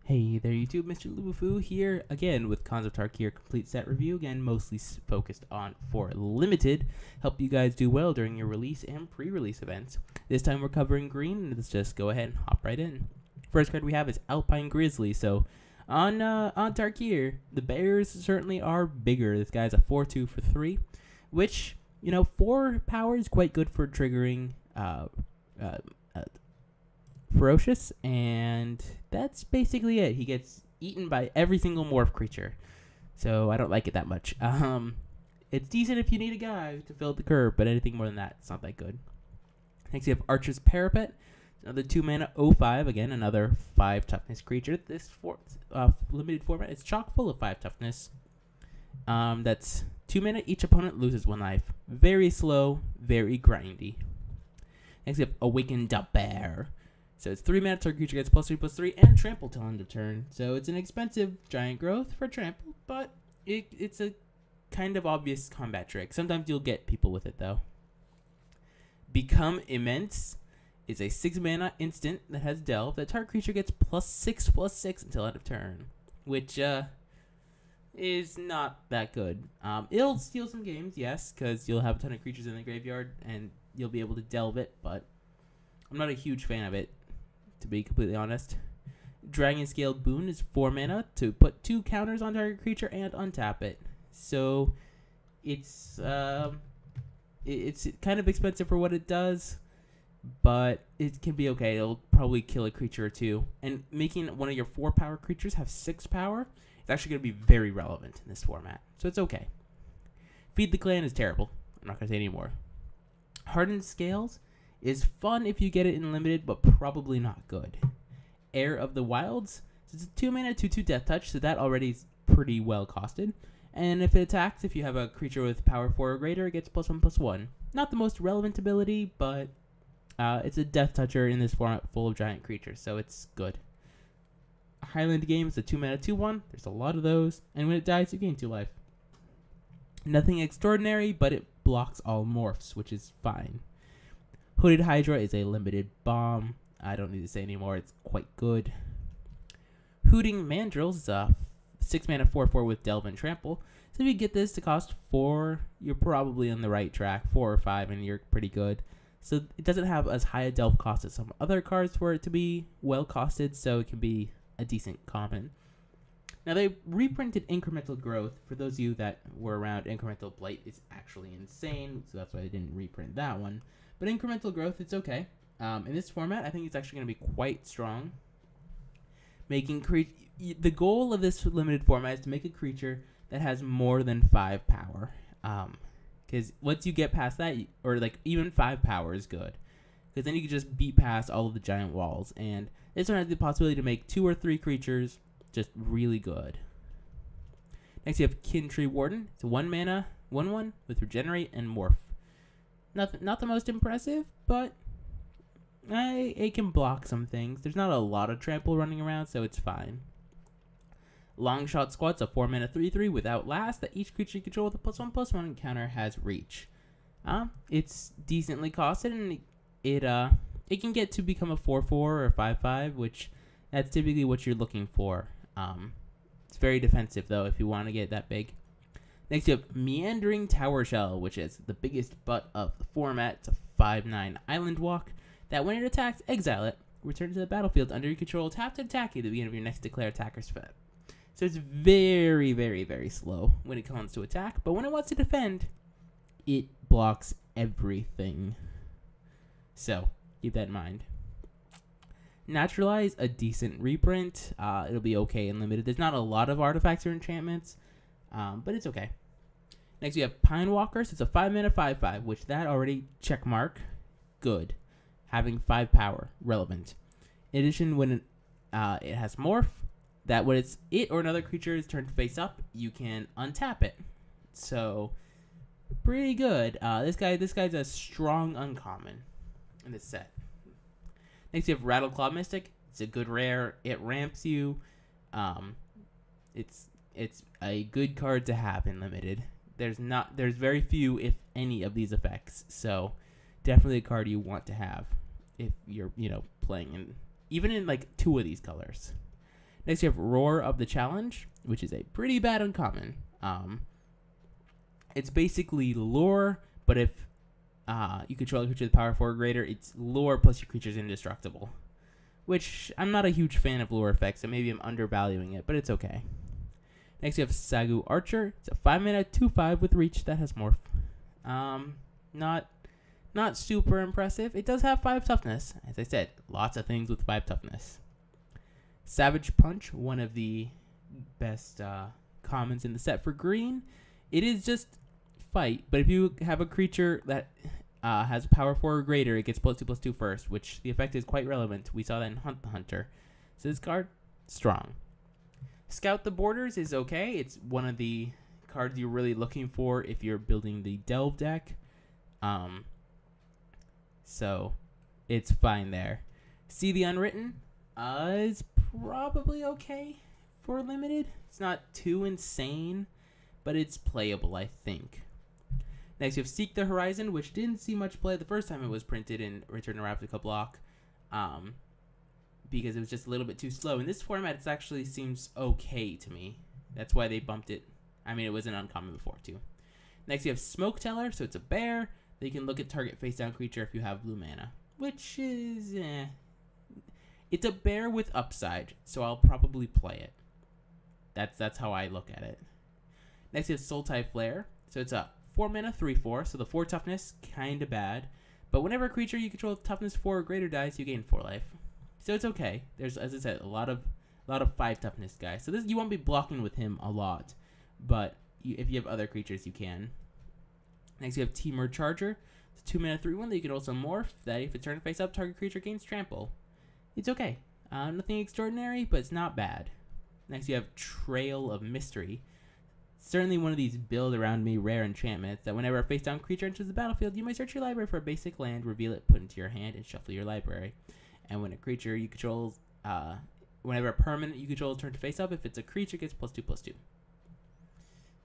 Hey there YouTube, Mr.Lubufu here again with Khans of Tarkir complete set review, again mostly focused on for limited, help you guys do well during your release and pre-release events. This time we're covering green, let's just go ahead and hop right in. First card we have is Alpine Grizzly. So on Tarkir, the bears certainly are bigger. This guy's a 4/2 for 3, which, you know, 4 power is quite good for triggering ferocious, and that's basically it. He gets eaten by every single morph creature, so I don't like it that much. It's decent if you need a guy to fill the curve, but anything more than that, it's not that good. Next we have Archer's Parapet, another 2 mana 0/5, again another 5 toughness creature. This limited format is chock full of 5 toughness. That's 2 mana, each opponent loses 1 life. Very slow, very grindy. Next we have Awakened Bear. So it's 3 mana, target creature gets +3/+3 and trample till end of turn. So it's an expensive giant growth for trample, but it's a kind of obvious combat trick. Sometimes you'll get people with it though. Become Immense is a 6 mana instant that has delve. That target creature gets +6/+6 until end of turn, which is not that good. It'll steal some games, yes, because you'll have a ton of creatures in the graveyard and you'll be able to delve it, but I'm not a huge fan of it, to be completely honest. Dragon Scale Boon is 4 mana to put 2 counters on target creature and untap it. So it's kind of expensive for what it does, but it can be okay. It'll probably kill a creature or 2. And making one of your 4 power creatures have 6 power is actually going to be very relevant in this format. So it's okay. Feed the Clan is terrible. I'm not going to say any more. Hardened Scales is fun if you get it in limited, but probably not good. Heir of the Wilds, it's a 2 mana 2/2 death touch, so that already is pretty well costed. And if it attacks, if you have a creature with power 4 or greater, it gets +1/+1. Not the most relevant ability, but it's a death toucher in this format full of giant creatures, so it's good. Highland Game is a 2 mana 2/1. There's a lot of those, and when it dies, you gain 2 life. Nothing extraordinary, but it blocks all morphs, which is fine. Hooded Hydra is a limited bomb. I don't need to say anymore. It's quite good. Hooting Mandrills is a 6 mana 4/4 with Delve and Trample. So if you get this to cost 4, you're probably on the right track. 4 or 5 and you're pretty good. So it doesn't have as high a Delve cost as some other cards for it to be well costed, so it can be a decent common. Now they reprinted Incremental Growth. For those of you that were around, Incremental Blight is actually insane, so that's why they didn't reprint that one. But Incremental Growth, it's okay. In this format, I think it's actually going to be quite strong. The goal of this limited format is to make a creature that has more than 5 power. Because once you get past that, or like even 5 power is good. Because then you can just beat past all of the giant walls. And this one has the possibility to make 2 or 3 creatures just really good. Next you have Kin Tree Warden. It's a 1 mana 1/1 with Regenerate and Morph. Not the most impressive, but it can block some things. There's not a lot of trample running around, so it's fine. Longshot Squad's a 4 mana 3/3 with Outlast that each creature you control with a +1/+1 encounter has reach. It's decently costed, and it can get to become a 4/4 or 5/5, which that's typically what you're looking for. It's very defensive though if you want to get that big. Next you have Meandering Tower Shell, which is the biggest butt of the format. It's a 5/9 island walk that when it attacks, exile it. Return to the battlefield under your control, tap to attack you at the beginning of your next declare attacker's phase. So it's very, very, very slow when it comes to attack, but when it wants to defend, it blocks everything. So keep that in mind. Naturalize, a decent reprint. It'll be okay in limited. There's not a lot of artifacts or enchantments, but it's okay. Next we have Pine Walkers. It's a 5 mana 5/5, which that already checkmark. Good. Having 5 power, relevant. In addition, when it has Morph, that when it or another creature is turned face up, you can untap it. So pretty good. This guy's a strong uncommon in this set. Next you have Rattleclaw Mystic. It's a good rare. It ramps you. It's a good card to have in limited. There's very few, if any, of these effects. So definitely a card you want to have if you're playing in even in like 2 of these colors. Next, you have Roar of the Challenge, which is a pretty bad uncommon. It's basically lore, but if you control a creature with power 4 or greater, it's lore plus your creature's indestructible. Which, I'm not a huge fan of lore effects, so maybe I'm undervaluing it, but it's okay. Next, you have Sagu Archer. It's a 5-mana 2/5 with reach that has morph. Not super impressive. It does have 5 toughness. As I said, lots of things with 5 toughness. Savage Punch, one of the best commons in the set for green. It is just fight, but if you have a creature that has power 4 or greater, it gets +2/+2 first, which the effect is quite relevant. We saw that in Hunt the Hunter. So this card, strong. Scout the Borders is okay. It's one of the cards you're really looking for if you're building the Delve deck. So it's fine there. See the Unwritten is probably okay for limited. It's not too insane, but it's playable, I think. Next, you have Seek the Horizon, which didn't see much play the first time it was printed in Return to Ravnica block, because it was just a little bit too slow. In this format, it actually seems okay to me. That's why they bumped it. I mean, it was an uncommon before, too. Next, you have Smoke Teller, so it's a bear. They can look at target face-down creature if you have blue mana, which is, It's a bear with upside, so I'll probably play it. That's how I look at it. Next, you have Sultai Flare. So it's a 4-mana 3/4, so the 4 toughness, kinda bad. But whenever a creature you control toughness 4 or greater dies, you gain 4 life. So it's okay. There's, as I said, a lot of 5 toughness guys. So this, you won't be blocking with him a lot, but if you have other creatures, you can. Next, you have Temur Charger. It's a 2-mana 3/1 that you can also morph. That if it's turned face up, target creature gains trample. It's okay. Nothing extraordinary, but it's not bad. Next, you have Trail of Mystery. Certainly one of these build around me rare enchantments that whenever a face down creature enters the battlefield, you may search your library for a basic land, reveal it, put it into your hand, and shuffle your library. And when a creature you control, whenever a permanent you control is turned to face up, if it's a creature, it gets +2/+2.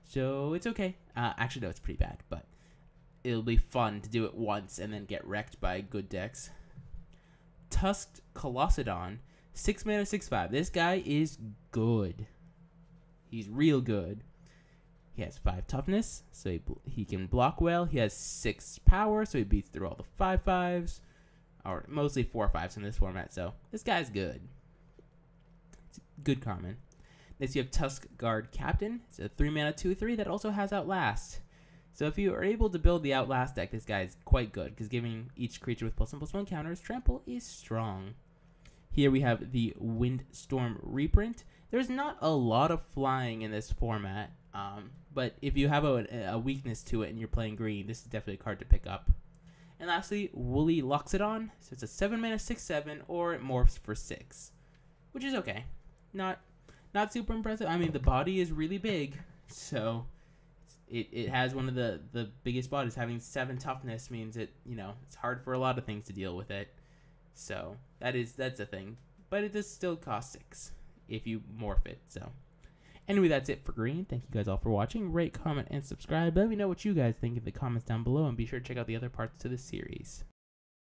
So it's okay. Actually, no, it's pretty bad, but it'll be fun to do it once and then get wrecked by good decks. Tusked Colossedon, 6-mana 6/5. This guy is good. He's real good. He has 5 toughness, so he can block well. He has 6 power, so he beats through all the 5/5s, or mostly 4/5s in this format. So this guy's good. It's a good common. Next, you have Tusk Guard Captain. It's a 3-mana 2/3 that also has Outlast. So if you are able to build the Outlast deck, this guy is quite good, because giving each creature with +1/+1 counters trample is strong. Here we have the Windstorm Reprint. There's not a lot of flying in this format, but if you have a weakness to it and you're playing green, this is definitely a card to pick up. And lastly, Woolly Loxodon. So it's a 7-mana 6/7, or it morphs for 6, which is okay. Not super impressive. I mean, the body is really big, so it has one of the biggest bodies. Having 7 toughness means it's hard for a lot of things to deal with it. So that's a thing, but it does still cost 6 if you morph it. So anyway, that's it for green. Thank you guys all for watching. Rate, comment, and subscribe. Let me know what you guys think in the comments down below, and be sure to check out the other parts to this series.